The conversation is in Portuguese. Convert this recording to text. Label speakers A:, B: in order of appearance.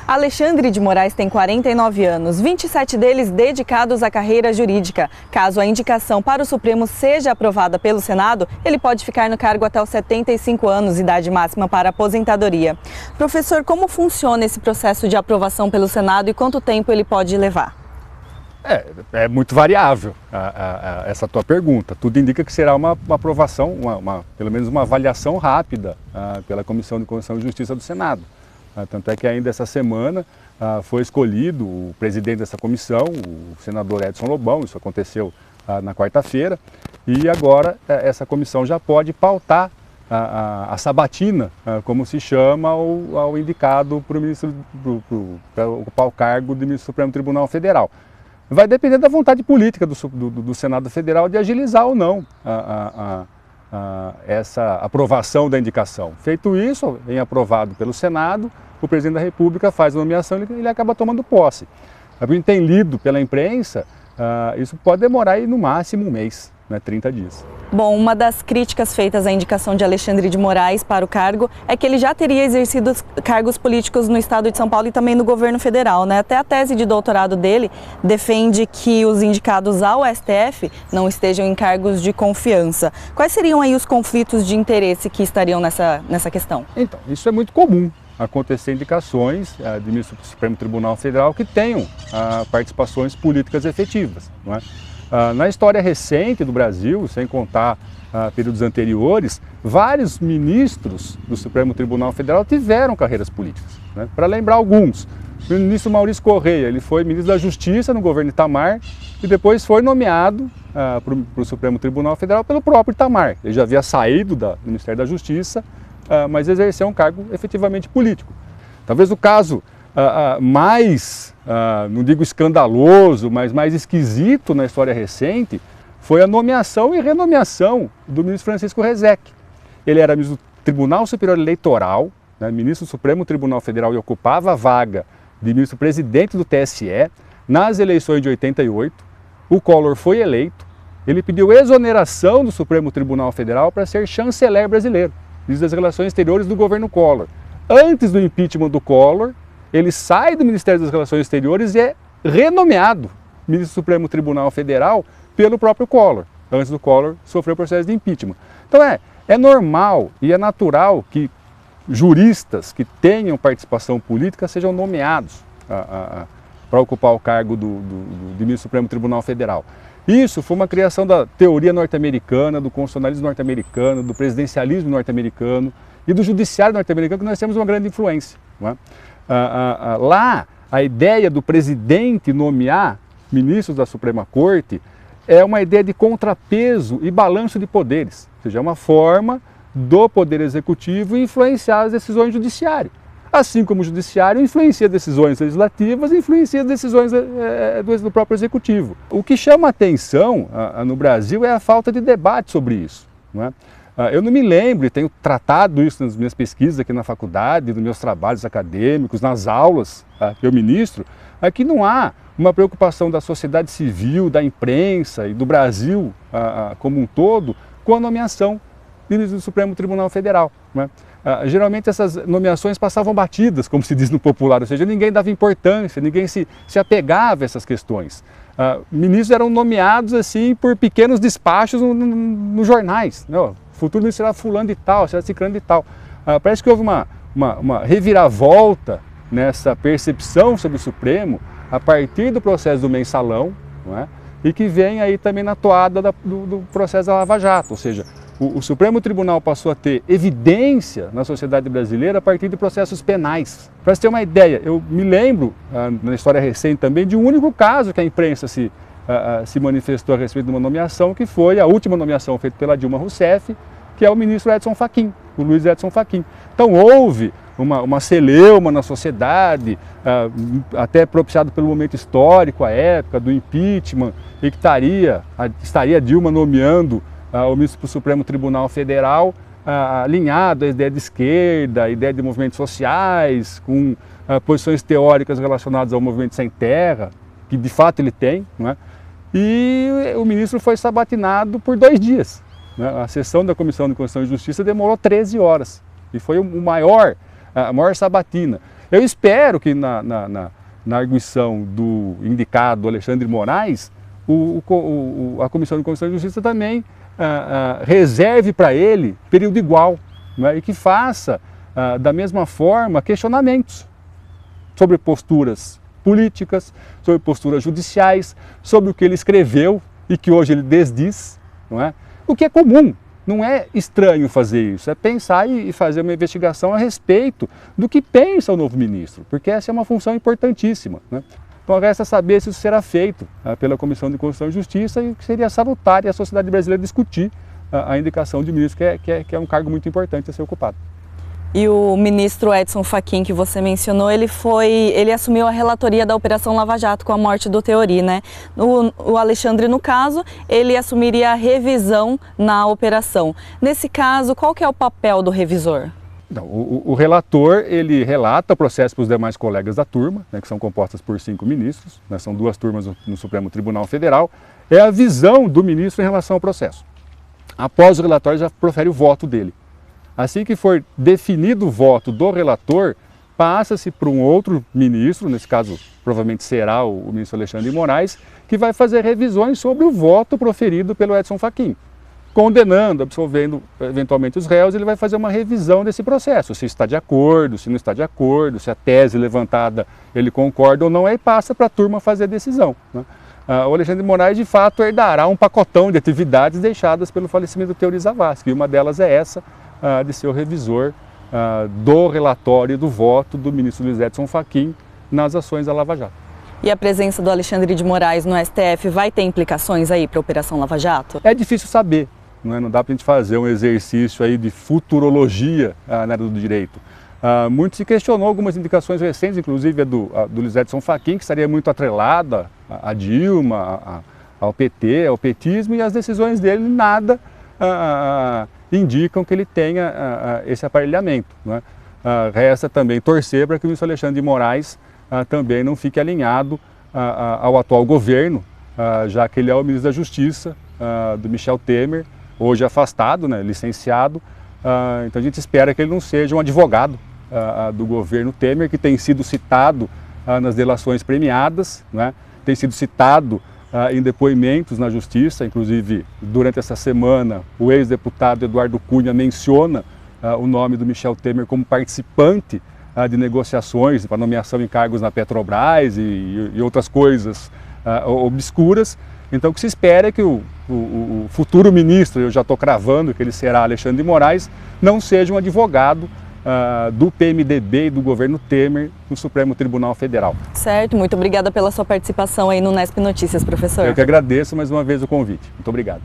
A: Alexandre de Moraes tem 49 anos, 27 deles dedicados à carreira jurídica. Caso a indicação para o Supremo seja aprovada pelo Senado, ele pode ficar no cargo até os 75 anos, idade máxima para aposentadoria. Professor, como funciona esse processo de aprovação pelo Senado e quanto tempo ele pode levar?
B: É muito variável essa tua pergunta. Tudo indica que será uma aprovação, pelo menos uma avaliação rápida pela Comissão de Constituição e Justiça do Senado. Tanto é que ainda essa semana foi escolhido o presidente dessa comissão, o senador Edson Lobão. Isso aconteceu na quarta-feira, e agora essa comissão já pode pautar a sabatina, como se chama, ao indicado para ocupar o cargo de ministro do Supremo Tribunal Federal. Vai depender da vontade política do Senado Federal de agilizar ou não essa aprovação da indicação. Feito isso, vem aprovado pelo Senado, o presidente da República faz a nomeação e ele acaba tomando posse. A gente tem lido pela imprensa, isso pode demorar aí, no máximo um mês, 30 dias.
A: Bom, uma das críticas feitas à indicação de Alexandre de Moraes para o cargo é que ele já teria exercido cargos políticos no estado de São Paulo e também no governo federal, né? Até a tese de doutorado dele defende que os indicados ao STF não estejam em cargos de confiança. Quais seriam aí os conflitos de interesse que estariam nessa questão? Então,
B: isso é muito comum acontecer indicações de ministro do Supremo Tribunal Federal que tenham participações políticas efetivas, não é? Na história recente do Brasil, sem contar períodos anteriores, vários ministros do Supremo Tribunal Federal tiveram carreiras políticas, né? Para lembrar alguns, o ministro Maurício Correia, ele foi ministro da Justiça no governo Itamar e depois foi nomeado para o Supremo Tribunal Federal pelo próprio Itamar. Ele já havia saído do Ministério da Justiça, mas exerceu um cargo efetivamente político. Talvez o caso mais, não digo escandaloso, mas mais esquisito na história recente foi a nomeação e renomeação do ministro Francisco Rezec. Ele era ministro do Tribunal Superior Eleitoral, né, ministro do Supremo Tribunal Federal, e ocupava a vaga de ministro-presidente do TSE nas eleições de 88. O Collor foi eleito, ele pediu exoneração do Supremo Tribunal Federal para ser chanceler brasileiro, ministro das Relações Exteriores do governo Collor. Antes do impeachment do Collor, ele sai do Ministério das Relações Exteriores e é renomeado ministro do Supremo Tribunal Federal pelo próprio Collor, antes do Collor sofrer o processo de impeachment. Então é normal e é natural que juristas que tenham participação política sejam nomeados para ocupar o cargo de ministro do Supremo Tribunal Federal. Isso foi uma criação da teoria norte-americana, do constitucionalismo norte-americano, do presidencialismo norte-americano e do judiciário norte-americano, que nós temos uma grande influência, não é? Lá, a ideia do presidente nomear ministros da Suprema Corte é uma ideia de contrapeso e balanço de poderes, ou seja, é uma forma do Poder Executivo influenciar as decisões do Judiciário. Assim como o Judiciário influencia decisões legislativas e influencia decisões do próprio Executivo. O que chama a atenção no Brasil é a falta de debate sobre isso, não é? Eu não me lembro, e tenho tratado isso nas minhas pesquisas aqui na faculdade, nos meus trabalhos acadêmicos, nas aulas que eu ministro, que não há uma preocupação da sociedade civil, da imprensa e do Brasil como um todo com a nomeação de ministro do Supremo Tribunal Federal, né? Geralmente essas nomeações passavam batidas, como se diz no popular, ou seja, ninguém dava importância, ninguém se apegava a essas questões. Ministros eram nomeados assim por pequenos despachos nos jornais, né? O futuro ministro será fulano de tal, será ciclano de tal. Parece que houve uma reviravolta nessa percepção sobre o Supremo a partir do processo do mensalão, não é? E que vem aí também na toada do processo da Lava Jato, ou seja, o Supremo Tribunal passou a ter evidência na sociedade brasileira a partir de processos penais. Para você ter uma ideia, eu me lembro, na história recente também, de um único caso que a imprensa se manifestou a respeito de uma nomeação, que foi a última nomeação feita pela Dilma Rousseff, que é o ministro Edson Fachin, o Luiz Edson Fachin. Então houve uma celeuma na sociedade, até propiciado pelo momento histórico, a época do impeachment, e que estaria Dilma nomeando o ministro do Supremo Tribunal Federal, alinhado à ideia de esquerda, à ideia de movimentos sociais, com posições teóricas relacionadas ao movimento sem terra, que de fato ele tem, não é? E o ministro foi sabatinado por 2 dias. Né? A sessão da Comissão de Constituição e Justiça demorou 13 horas e foi a maior sabatina. Eu espero que na arguição do indicado Alexandre de Moraes, a Comissão de Constituição e Justiça também reserve para ele período igual, né, e que faça, da mesma forma, questionamentos sobre posturas políticas, sobre posturas judiciais, sobre o que ele escreveu e que hoje ele desdiz, não é? O que é comum, não é estranho fazer isso, é pensar e fazer uma investigação a respeito do que pensa o novo ministro, porque essa é uma função importantíssima, né? Então resta saber se isso será feito pela Comissão de Constituição e Justiça e que seria salutar e a sociedade brasileira discutir a indicação de ministro, que é um cargo muito importante a ser ocupado.
A: E o ministro Edson Fachin, que você mencionou, ele assumiu a relatoria da Operação Lava Jato com a morte do Teori, né? O Alexandre, no caso, ele assumiria a revisão na operação. Nesse caso, qual que é o papel do revisor?
B: Não, o relator, ele relata o processo para os demais colegas da turma, né, que são compostas por 5 ministros, né, são 2 turmas no Supremo Tribunal Federal, é a visão do ministro em relação ao processo. Após o relatório, já profere o voto dele. Assim que for definido o voto do relator, passa-se para um outro ministro, nesse caso provavelmente será o ministro Alexandre de Moraes, que vai fazer revisões sobre o voto proferido pelo Edson Fachin. Condenando, absolvendo eventualmente os réus, ele vai fazer uma revisão desse processo, se está de acordo, se não está de acordo, se a tese levantada ele concorda ou não, aí passa para a turma fazer a decisão, né? O Alexandre de Moraes, de fato, herdará um pacotão de atividades deixadas pelo falecimento do Teori Zavascki, e uma delas é essa, de ser o revisor do relatório e do voto do ministro Luiz Edson Fachin nas ações da Lava Jato.
A: E a presença do Alexandre de Moraes no STF vai ter implicações aí para a Operação Lava Jato?
B: É difícil saber, não dá para a gente fazer um exercício aí de futurologia na área do direito. Muito se questionou algumas indicações recentes, inclusive a do Luiz Edson Fachin, que estaria muito atrelada a Dilma, ao PT, ao petismo, e as decisões dele nada indicam que ele tenha esse aparelhamento, né? Resta também torcer para que o ministro Alexandre de Moraes também não fique alinhado ao atual governo, já que ele é o ministro da Justiça do Michel Temer, hoje afastado, né, licenciado. Então a gente espera que ele não seja um advogado do governo Temer, que tem sido citado nas delações premiadas, né, tem sido citado em depoimentos na Justiça, inclusive durante essa semana o ex-deputado Eduardo Cunha menciona o nome do Michel Temer como participante de negociações para nomeação em cargos na Petrobras e outras coisas obscuras. Então o que se espera é que o futuro ministro, eu já estou cravando que ele será Alexandre de Moraes, não seja um advogado do PMDB e do governo Temer no Supremo Tribunal Federal.
A: Certo, muito obrigada pela sua participação aí no Nesp Notícias, professor.
B: Eu que agradeço mais uma vez o convite. Muito obrigado.